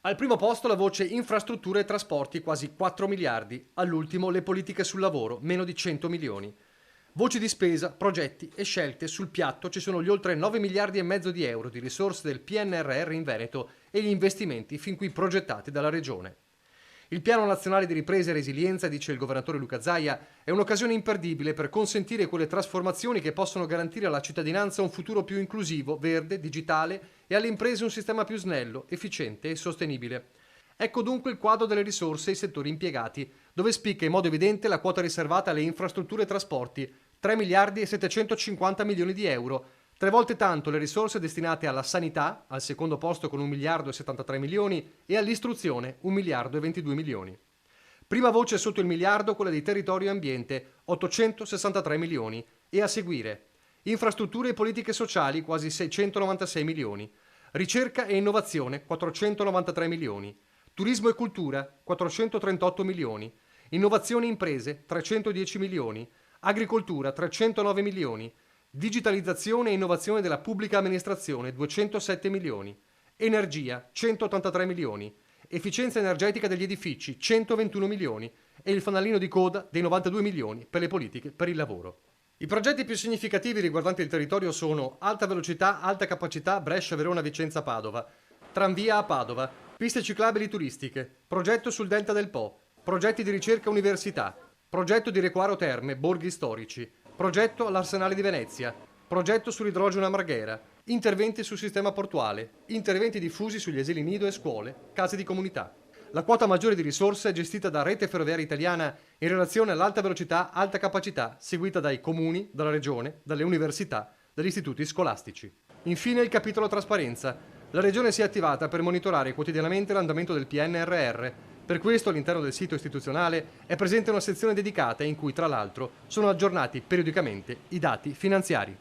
Al primo posto la voce infrastrutture e trasporti, quasi 4 miliardi. All'ultimo le politiche sul lavoro, meno di 100 milioni. Voci di spesa, progetti e scelte sul piatto ci sono gli oltre 9 miliardi e mezzo di euro di risorse del PNRR in Veneto e gli investimenti fin qui progettati dalla Regione. Il Piano Nazionale di Ripresa e Resilienza, dice il governatore Luca Zaia, è un'occasione imperdibile per consentire quelle trasformazioni che possono garantire alla cittadinanza un futuro più inclusivo, verde, digitale e alle imprese un sistema più snello, efficiente e sostenibile. Ecco dunque il quadro delle risorse e i settori impiegati, dove spicca in modo evidente la quota riservata alle infrastrutture e trasporti, 3 miliardi e 750 milioni di euro, 3 volte tanto le risorse destinate alla sanità, al secondo posto con 1 miliardo e 73 milioni, e all'istruzione 1 miliardo e 22 milioni. Prima voce sotto il miliardo quella di territorio e ambiente, 863 milioni, e a seguire infrastrutture e politiche sociali, quasi 696 milioni, ricerca e innovazione, 493 milioni, turismo e cultura, 438 milioni, innovazioni e imprese, 310 milioni, agricoltura, 309 milioni, digitalizzazione e innovazione della pubblica amministrazione, 207 milioni, energia, 183 milioni, efficienza energetica degli edifici, 121 milioni e il fanalino di coda dei 92 milioni per le politiche per il lavoro. I progetti più significativi riguardanti il territorio sono alta velocità, alta capacità Brescia, Verona, Vicenza, Padova, tranvia a Padova, piste ciclabili turistiche, progetto sul Delta del Po, progetti di ricerca università, progetto di Requaro Terme, borghi storici, progetto all'Arsenale di Venezia, progetto sull'idrogeno a Marghera, interventi sul sistema portuale, interventi diffusi sugli asili nido e scuole, case di comunità. La quota maggiore di risorse è gestita da Rete Ferroviaria Italiana in relazione all'alta velocità, alta capacità, seguita dai comuni, dalla regione, dalle università, dagli istituti scolastici. Infine il capitolo trasparenza. La regione si è attivata per monitorare quotidianamente l'andamento del PNRR. Per questo all'interno del sito istituzionale è presente una sezione dedicata in cui, tra l'altro, sono aggiornati periodicamente i dati finanziari.